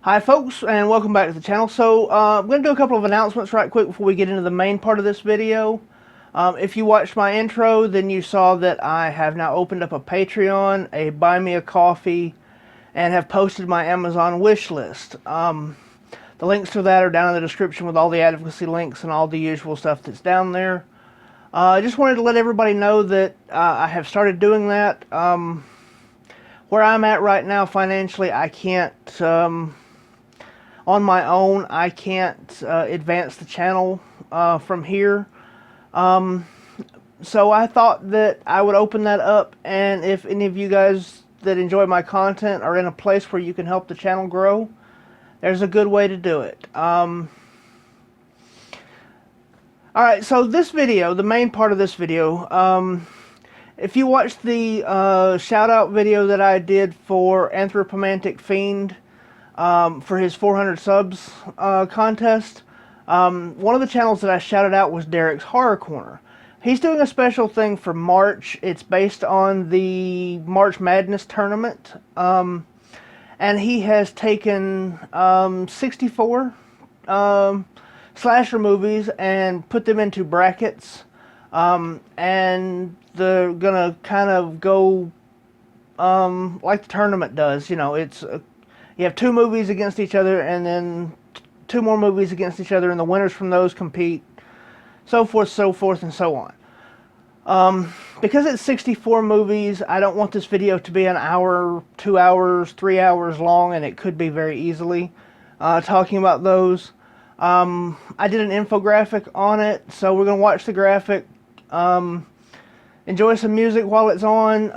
Hi folks, and welcome back to the channel. So I'm going to do a couple of announcements right quick before we get into the main part of this video. If you watched my intro, then you saw that I have now opened up a Patreon, a Buy Me a Coffee, and have posted my Amazon wish list. The links to that are down in the description with all the advocacy links and all the usual stuff that's down there. I just wanted to let everybody know that I have started doing that. Where I'm at right now financially, I can't... on my own, I can't advance the channel from here. So I thought that I would open that up, and if any of you guys that enjoy my content are in a place where you can help the channel grow, there's a good way to do it. Alright, so this video, the main part of this video, if you watched the shout-out video that I did for Anthropomantic Fiend, for his 400 subs contest, one of the channels that I shouted out was Derek's Horror Corner. He's doing a special thing for March. It's based on the March Madness tournament, and he has taken 64 slasher movies and put them into brackets, and they're gonna kind of go like the tournament does. You know, it's you have two movies against each other, and then two more movies against each other, and the winners from those compete, so forth, and so on. Because it's 64 movies, I don't want this video to be an hour, 2 hours, 3 hours long, and it could be very easily talking about those. I did an infographic on it, so we're going to watch the graphic, enjoy some music while it's on,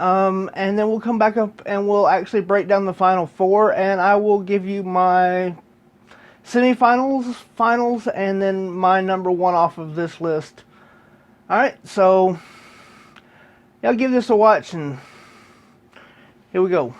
and then we'll come back up and we'll actually break down the final four, and I will give you my semifinals, finals, and then my number one off of this list. Alright, so I'll give this a watch, and here we go.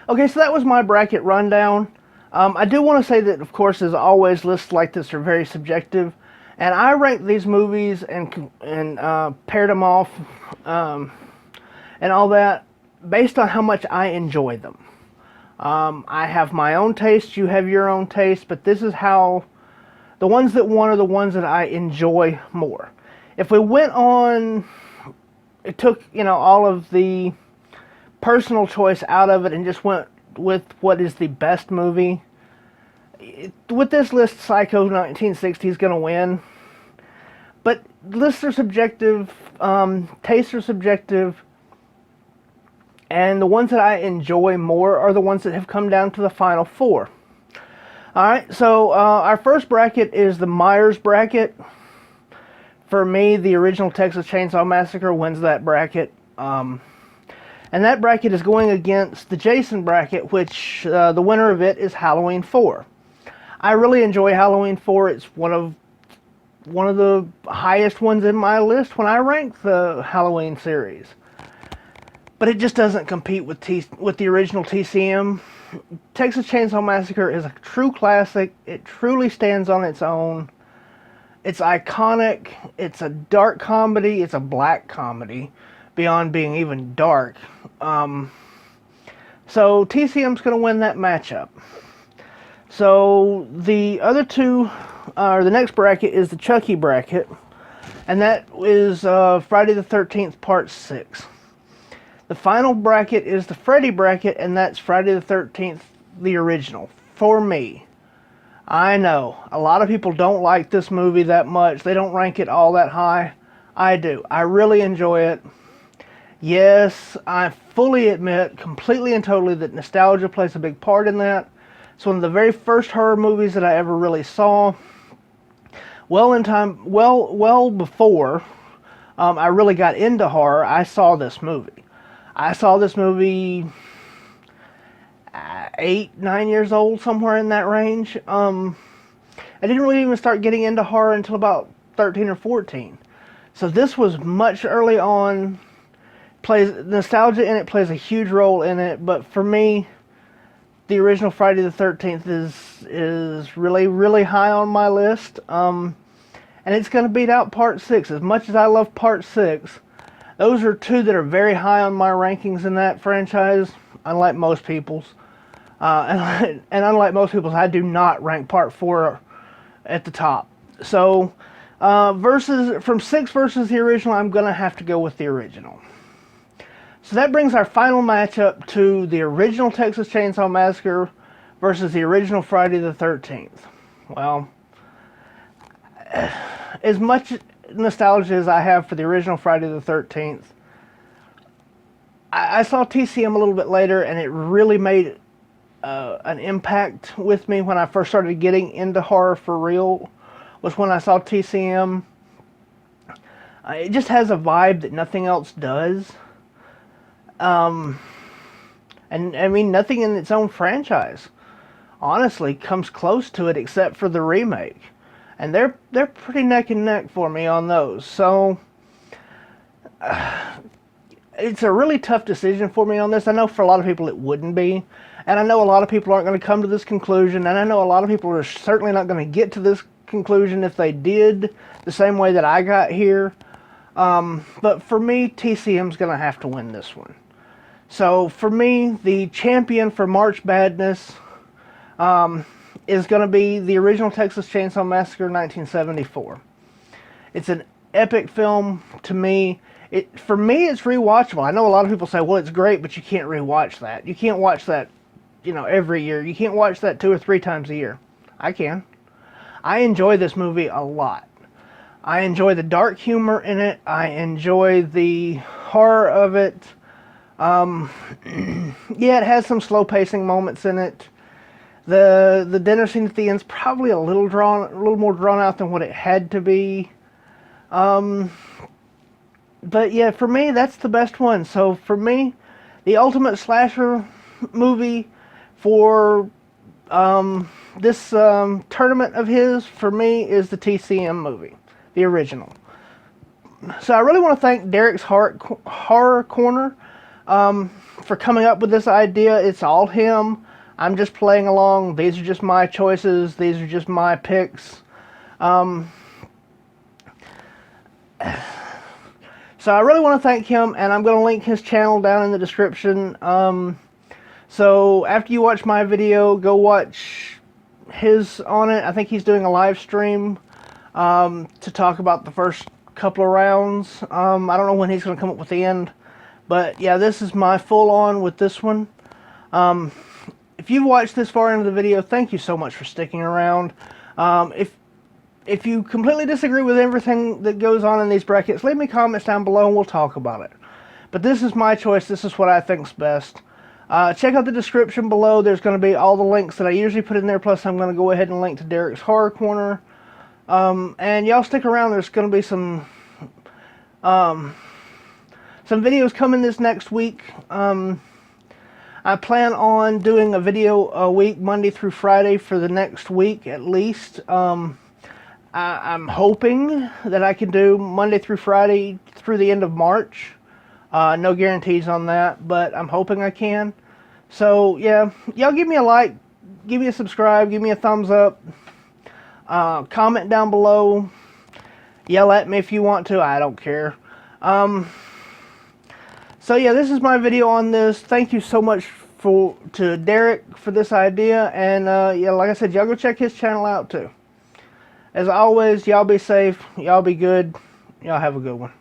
Okay, so that was my bracket rundown. I do want to say that, of course, as always, lists like this are very subjective, and I ranked these movies and paired them off and all that based on how much I enjoy them. I have my own taste, you have your own taste, but this is how the ones that won are the ones that I enjoy more. If we went on, it took, all of the personal choice out of it and just went with what is the best movie. With this list, Psycho 1960 is going to win. But lists are subjective, tastes are subjective, and the ones that I enjoy more are the ones that have come down to the final four. Alright, so our first bracket is the Myers bracket. For me, the original Texas Chainsaw Massacre wins that bracket. And that bracket is going against the Jason bracket, which the winner of it is Halloween 4. I really enjoy Halloween 4. It's one of the highest ones in my list when I rank the Halloween series. But it just doesn't compete with the original TCM. Texas Chainsaw Massacre is a true classic. It truly stands on its own. It's iconic. It's a dark comedy. It's a black comedy, beyond being even dark. So TCM's going to win that matchup. So the other two, the next bracket is the Chucky bracket, and that is Friday the 13th Part 6. The final bracket is the Freddy bracket, and that's Friday the 13th, the original, for me. I know, a lot of people don't like this movie that much. They don't rank it all that high. I do. I really enjoy it. Yes, I fully admit, completely and totally, that nostalgia plays a big part in that. It's one of the very first horror movies that I ever really saw. Well before I really got into horror, I saw this movie. I saw this movie 8, 9 years old, somewhere in that range. I didn't really even start getting into horror until about 13 or 14. So this was much early on. Nostalgia in it plays a huge role in it, but for me, the original Friday the 13th is really, really high on my list. And it's going to beat out Part 6. As much as I love Part 6, those are two that are very high on my rankings in that franchise, unlike most people's. And unlike most people's, I do not rank Part 4 at the top. So, from 6 versus the original, I'm going to have to go with the original. So that brings our final matchup to the original Texas Chainsaw Massacre versus the original Friday the 13th. Well, as much nostalgia as I have for the original Friday the 13th, I saw TCM a little bit later, and it really made an impact with me when I first started getting into horror for real, was when I saw TCM. It just has a vibe that nothing else does. And I mean, nothing in its own franchise, honestly, comes close to it except for the remake. And they're pretty neck and neck for me on those. So, it's a really tough decision for me on this. I know for a lot of people it wouldn't be. And I know a lot of people aren't going to come to this conclusion. And I know a lot of people are certainly not going to get to this conclusion if they did the same way that I got here. But for me, TCM's going to have to win this one. So for me, the champion for March Badness is going to be the original Texas Chainsaw Massacre 1974. It's an epic film to me. For me, it's rewatchable. I know a lot of people say, well, it's great, but you can't rewatch that. You can't watch that, every year. You can't watch that 2 or 3 times a year. I can. I enjoy this movie a lot. I enjoy the dark humor in it. I enjoy the horror of it. Yeah, it has some slow pacing moments in it. The dinner scene at the end's probably a little more drawn out than what it had to be. But yeah, for me, that's the best one. So for me, the ultimate slasher movie for this tournament of his, for me, is the TCM movie, the original. So I really want to thank Derek's Horror Corner for coming up with this idea. It's all him. I'm just playing along. These are just my choices. These are just my picks. So I really want to thank him, and I'm going to link his channel down in the description. So after you watch my video, go watch his on it. I think he's doing a live stream to talk about the first couple of rounds. I don't know when he's going to come up with the end, but yeah, this is my full on with this one. If you've watched this far into the video, thank you so much for sticking around. If you completely disagree with everything that goes on in these brackets, leave me comments down below and we'll talk about it. But this is my choice. This is what I think's best. Check out the description below. There's going to be all the links that I usually put in there. Plus, I'm going to go ahead and link to Derek's Horror Corner. And y'all stick around. There's going to be some videos coming this next week. I plan on doing a video a week, Monday through Friday, for the next week at least. I'm hoping that I can do Monday through Friday through the end of March. No guarantees on that, but I'm hoping I can. So, yeah, y'all give me a like, give me a subscribe, give me a thumbs up. Comment down below. Yell at me if you want to. I don't care. So, yeah, this is my video on this. Thank you so much to Derek for this idea. And, yeah, like I said, y'all go check his channel out, too. As always, y'all be safe. Y'all be good. Y'all have a good one.